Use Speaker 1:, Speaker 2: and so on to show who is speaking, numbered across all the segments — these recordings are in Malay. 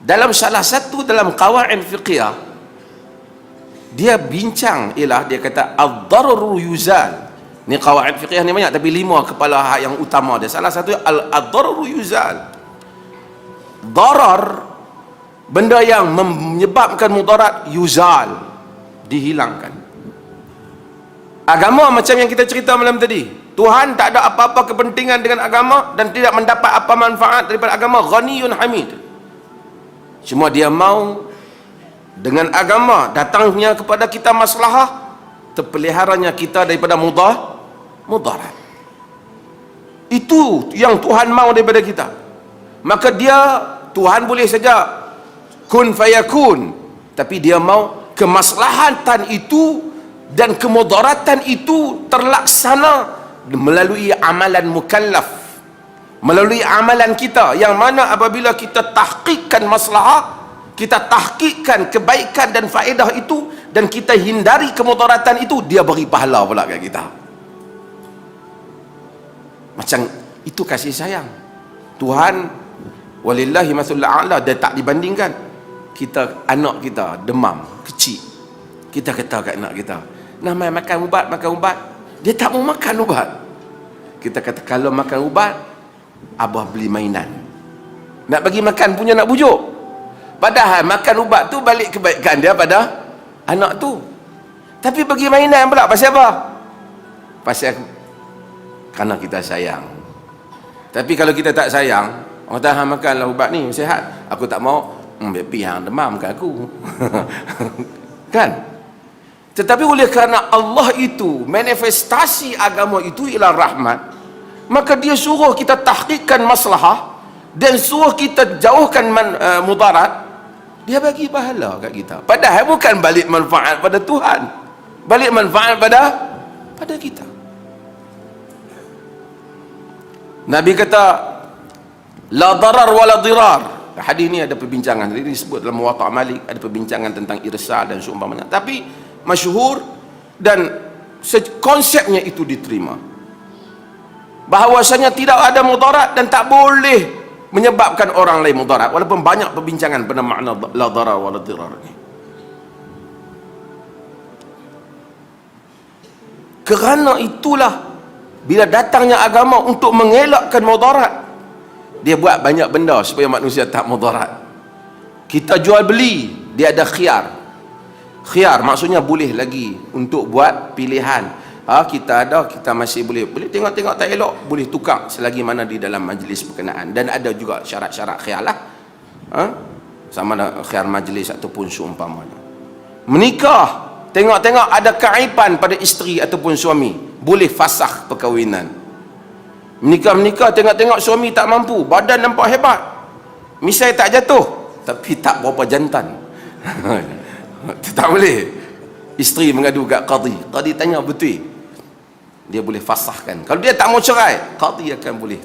Speaker 1: dalam salah satu dalam qawaid fiqhiyah, dia bincang ialah dia kata ad-dararu yuzal. Ni qawaid fiqhiyah ni banyak, tapi 5 kepala yang utama dia. Salah satu ad-dararu yuzal. Darar, benda yang menyebabkan mudarat, yuzal, dihilangkan. Agama macam yang kita cerita malam tadi, Tuhan tak ada apa-apa kepentingan dengan agama dan tidak mendapat apa manfaat daripada agama. Ghaniyun hamid. Cuma dia mau dengan agama datangnya kepada kita maslahah, terpeliharanya kita daripada mudarat. Itu yang Tuhan mau daripada kita. Maka Tuhan boleh saja kun fayakun, tapi dia mau kemaslahatan itu dan kemudaratan itu terlaksana melalui amalan mukallaf, melalui amalan kita, yang mana apabila kita tahqiqkan maslahah, kita tahqiqkan kebaikan dan faedah itu, dan kita hindari kemudaratan itu, dia beri pahala pula kat kita. Macam itu kasih sayang Tuhan. Walillahi masalul a'la. Dia tak dibandingkan. Kita, anak kita demam kecil, kita kata kat anak kita, nak makan ubat, dia tak mau makan ubat. Kita kata, kalau makan ubat, abah beli mainan. Nak bagi makan punya nak bujuk. Padahal makan ubat tu balik kebaikan dia pada anak tu. Tapi bagi mainan pula, pasal apa? Pasal kerana kita sayang. Tapi kalau kita tak sayang, orang tahan makanlah ubat ni, sihat. Aku tak mau, pihang demam ke aku. Kan? Tetapi oleh kerana Allah itu, manifestasi agama itu ialah rahmat, maka dia suruh kita tahqiqkan maslahah dan suruh kita jauhkan mudarat. Dia bagi pahala kat kita. Padahal bukan balik manfaat pada Tuhan, balik manfaat pada kita. Nabi kata la darar wala dirar. Hadis ni ada perbincangan, ini disebut dalam Muwatta' Malik, ada perbincangan tentang irsal dan seumpamanya, tapi masyhur dan konsepnya itu diterima, bahawasanya tidak ada mudarat dan tak boleh menyebabkan orang lain mudarat, walaupun banyak perbincangan pada makna la darar wala dirar ni. Kerana itulah bila datangnya agama untuk mengelakkan mudarat, dia buat banyak benda supaya manusia tak mudarat. Kita jual beli, dia ada khiyar. Khiyar maksudnya boleh lagi untuk buat pilihan. Kita ada, kita masih boleh tengok-tengok tak elok, boleh tukar selagi mana di dalam majlis berkenaan. Dan ada juga syarat-syarat khiyar lah. Sama ada khiyar majlis ataupun seumpamanya. Menikah, tengok-tengok ada keaiban pada isteri ataupun suami, boleh fasakh perkahwinan. Menikah, tengok-tengok suami tak mampu, badan nampak hebat, misai tak jatuh, tapi tak berapa jantan. Tak boleh. Isteri mengadu kat qadi tanya betul, dia boleh fasahkan. Kalau dia tak mau cerai, qadi akan boleh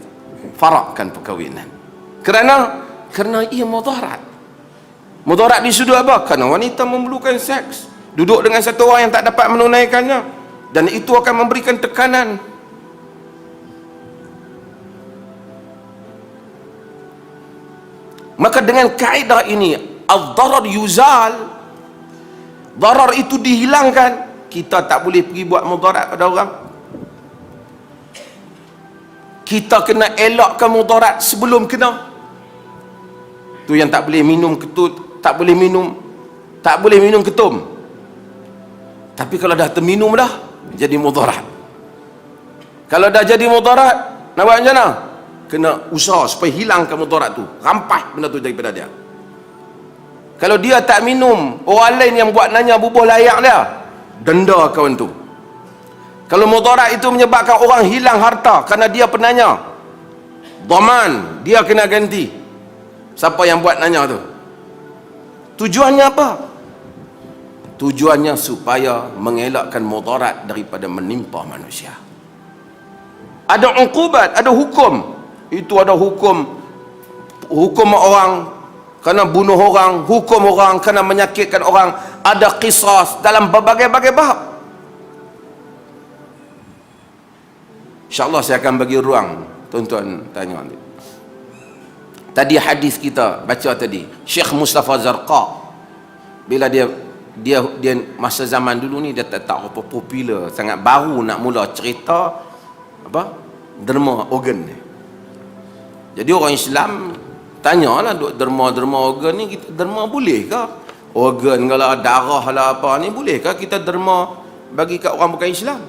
Speaker 1: farakkan perkahwinan. Kerana ia mudarat. Mudarat di sudut apa? Kerana wanita memerlukan seks, duduk dengan satu orang yang tak dapat menunaikannya, dan itu akan memberikan tekanan. Maka dengan kaedah ini, ad-darar yuzal, darar itu dihilangkan. Kita tak boleh pergi buat mudarat pada orang. Kita kena elakkan mudarat sebelum kena. Tu yang tak boleh minum ketut, tak boleh minum ketum. Tapi kalau dah terminum dah, jadi mudarat. Kalau dah jadi mudarat, nak buat macam mana? Kena usaha supaya hilangkan mudarat tu, rampas benda tu daripada dia. Kalau dia tak minum, orang lain yang buat nanya bubuh layak dia, denda kawan tu. Kalau mudarat itu menyebabkan orang hilang harta kerana dia penanya, dhaman, dia kena ganti. Siapa yang buat nanya tu? Tujuannya apa? Tujuannya supaya mengelakkan mudarat daripada menimpa manusia. Ada uqubat, ada hukum. Itu ada hukum orang kerana bunuh orang, hukum orang kerana menyakitkan orang, ada qisas dalam berbagai-bagai bab. InsyaAllah saya akan bagi ruang tuan-tuan tanya nanti. Tadi hadis kita baca tadi, Syekh Mustafa Zarqa, bila dia masa zaman dulu ni dia tak apa popular, sangat baru nak mula cerita apa derma organ ni. Jadi orang Islam tanyalah, duk derma organ ni, kita derma boleh ke? Organ kalau darah lah apa ni boleh ke kita derma bagi kat orang bukan Islam?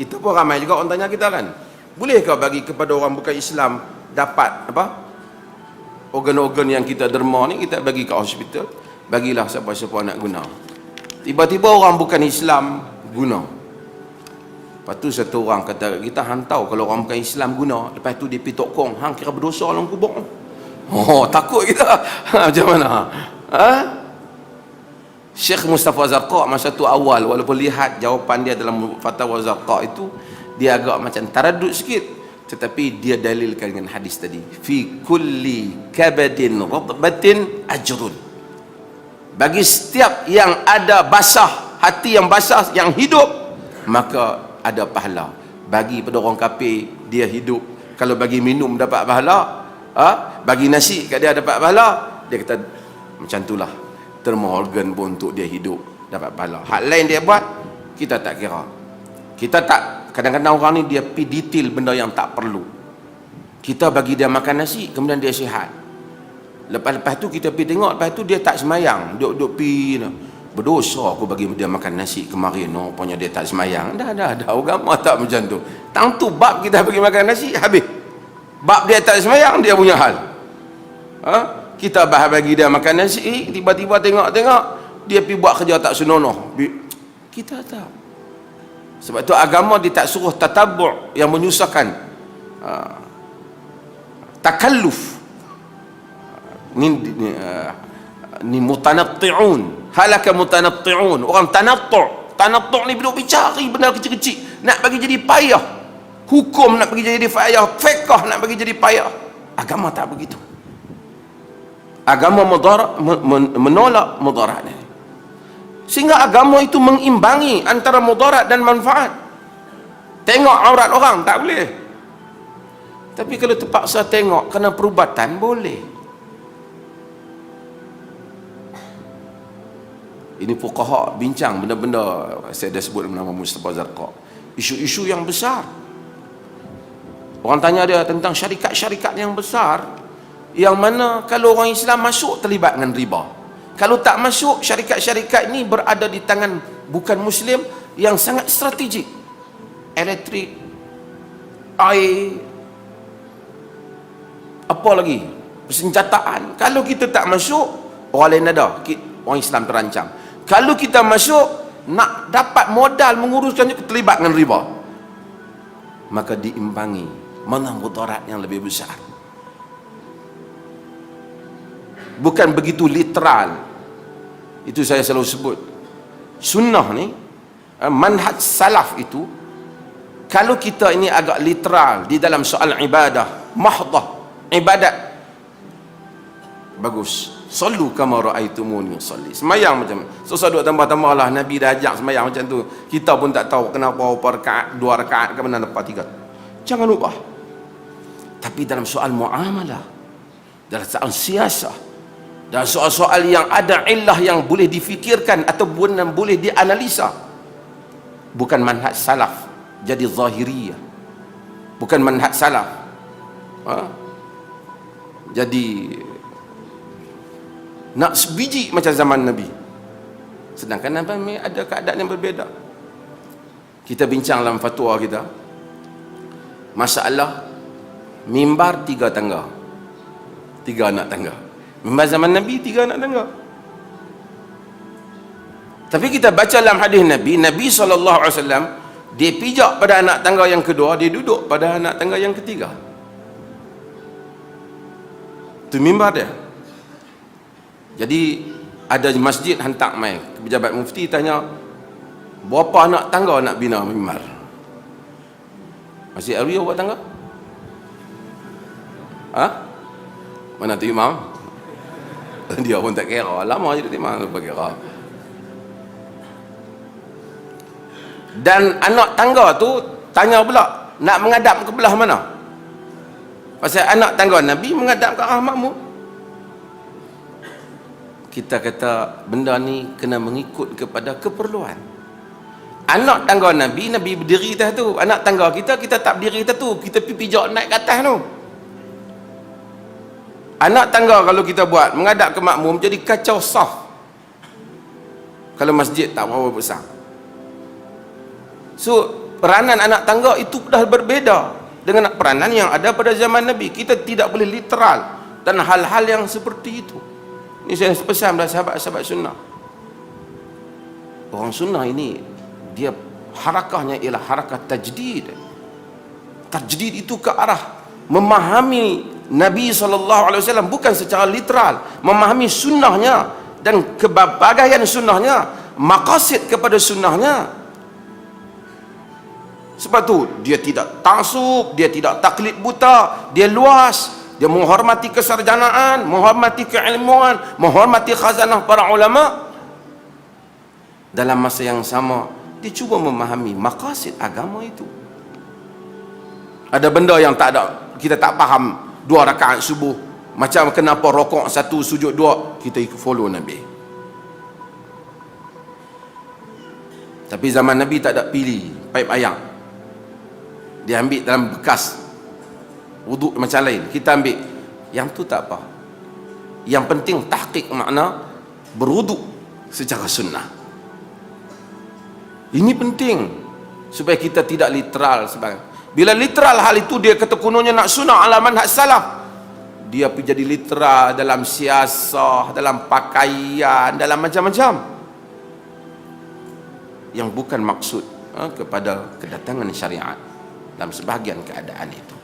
Speaker 1: Kita pun ramai juga orang tanya kita kan, boleh ke bagi kepada orang bukan Islam dapat apa organ-organ yang kita derma ni, kita bagi kat hospital, bagilah siapa-siapa nak guna. Tiba-tiba orang bukan Islam guna. Lepas tu satu orang kata kita, hang tahu kalau orang bukan Islam guna, lepas tu dia pergi tokong, hang kira berdosa dalam kubur. Oh, takut kita. Macam mana? Ha? Syekh Mustafa Zarqa masa tu awal, walaupun lihat jawapan dia dalam fatwa Zarqa itu, dia agak macam taradud sikit, tetapi dia dalilkan dengan hadis tadi, fi kulli kabadin radbatin ajrun, bagi setiap yang ada basah, hati yang basah, yang hidup, maka ada pahala. Bagi pada orang kafir dia hidup, kalau bagi minum dapat pahala, bagi nasi kat dia dapat pahala, dia kata macam itulah derma organ pun untuk dia hidup dapat pahala. Hak lain dia buat kita tak kira. Kita tak, kadang-kadang orang ni dia pi detail benda yang tak perlu. Kita bagi dia makan nasi, kemudian dia sihat. Lepas tu kita pi tengok, lepas tu dia tak semayang, duk pi berdosa aku bagi dia makan nasi kemarin, rupanya dia tak semayang. Dah agama tak macam tu. Tang tu bab kita bagi makan nasi habis. Bab dia tak semayang dia punya hal. Kita bagi dia makan nasi, tiba-tiba tengok dia pi buat kerja tak senonoh. Kita tak. Sebab tu agama dia tak suruh tatabu' yang menyusahkan, takalluf. Ni mutanatti'un, halaka mutanatti'un, orang tanattu' ni bila cari benda kecil-kecil nak bagi jadi payah, hukum nak bagi jadi payah, fiqh nak bagi jadi payah. Agama tak begitu. Agama menolak mudarat ni, sehingga agama itu mengimbangi antara mudarat dan manfaat. Tengok aurat orang tak boleh, tapi kalau terpaksa tengok kena perubatan boleh. Ini fuqaha bincang benda-benda, saya dah sebut nama Mustafa Zarqa, isu-isu yang besar. Orang tanya dia tentang syarikat-syarikat yang besar, yang mana kalau orang Islam masuk terlibat dengan riba. Kalau tak masuk, syarikat-syarikat ini berada di tangan bukan Muslim yang sangat strategik. Elektrik, air, apa lagi, persenjataan. Kalau kita tak masuk, orang lain ada, orang Islam terancam. Kalau kita masuk, nak dapat modal menguruskan, terlibat dengan riba, maka diimbangi mana mudarat yang lebih besar. Bukan begitu literal. Itu saya selalu sebut, sunnah ni, manhaj salaf itu, kalau kita ini agak literal di dalam soal ibadah, mahdah, ibadat, bagus. Sallu kama ra'aitumuni usalli. Semayang macam, susah duk tambah-tambah lah, Nabi dah ajak semayang macam tu. Kita pun tak tahu kenapa berapa rakaat, 2 rakaat ke mana lepas 3. Jangan ubah. Tapi dalam soal muamalah, dalam soal siasah, dan soal-soal yang ada illah yang boleh difikirkan atau boleh dianalisa, bukan manhaj salaf jadi zahiriyah, bukan manhaj salaf jadi nak sebiji macam zaman Nabi. Sedangkan Nabi ada keadaan yang berbeza. Kita bincang dalam fatwa kita masalah mimbar 3 tangga, 3 anak tangga. Mimbar zaman Nabi 3 anak tangga. Tapi kita baca dalam hadis Nabi SAW, dia pijak pada anak tangga yang kedua, dia duduk pada anak tangga yang ketiga. Itu mimbar dia. Jadi ada masjid hantar mai pejabat mufti, tanya berapa anak tangga nak bina mimbar. Masjid Alwi buat tangga? Mana tu imam? Dia pun tak kira, lama je dia mana lupa kira. Dan anak tangga tu tanya pula, nak menghadap ke belah mana? Pasal anak tangga Nabi menghadap ke arah makmum. Kita kata benda ni kena mengikut kepada keperluan. Anak tangga Nabi, Nabi berdiri atas tu. Anak tangga kita, kita tak berdiri atas tu. Kita pijak naik ke atas tu. Anak tangga kalau kita buat menghadap ke makmum jadi kacau saf. Kalau masjid tak berapa besar. So peranan anak tangga itu dah berbeza dengan peranan yang ada pada zaman Nabi. Kita tidak boleh literal dan hal-hal yang seperti itu. Ini saya pesan pada sahabat-sahabat sunnah. Orang sunnah ini dia harakahnya ialah harakah tajdid. Tajdid itu ke arah memahami Nabi SAW bukan secara literal, memahami sunnahnya dan kebabagaian sunnahnya, maqasid kepada sunnahnya. Sebab tu dia tidak taksub, dia tidak taklid buta, dia luas, dia menghormati kesarjanaan, menghormati keilmuan, menghormati khazanah para ulama. Dalam masa yang sama dia cuba memahami maqasid agama itu. Ada benda yang tak ada, kita tak faham. 2 rakaat subuh, macam kenapa rokok 1 sujud 2, kita ikut follow Nabi. Tapi zaman Nabi tak ada pilih paip ayam, dia ambil dalam bekas wuduk macam lain, kita ambil yang tu tak apa. Yang penting tahqiq makna berwuduk secara sunnah. Ini penting supaya kita tidak literal sebagai. Bila literal hal itu, dia kata kononnya nak sunnah ala manhaj salaf, dia pergi jadi literal dalam siasah, dalam pakaian, dalam macam-macam yang bukan maksud kepada kedatangan syariat dalam sebahagian keadaan itu.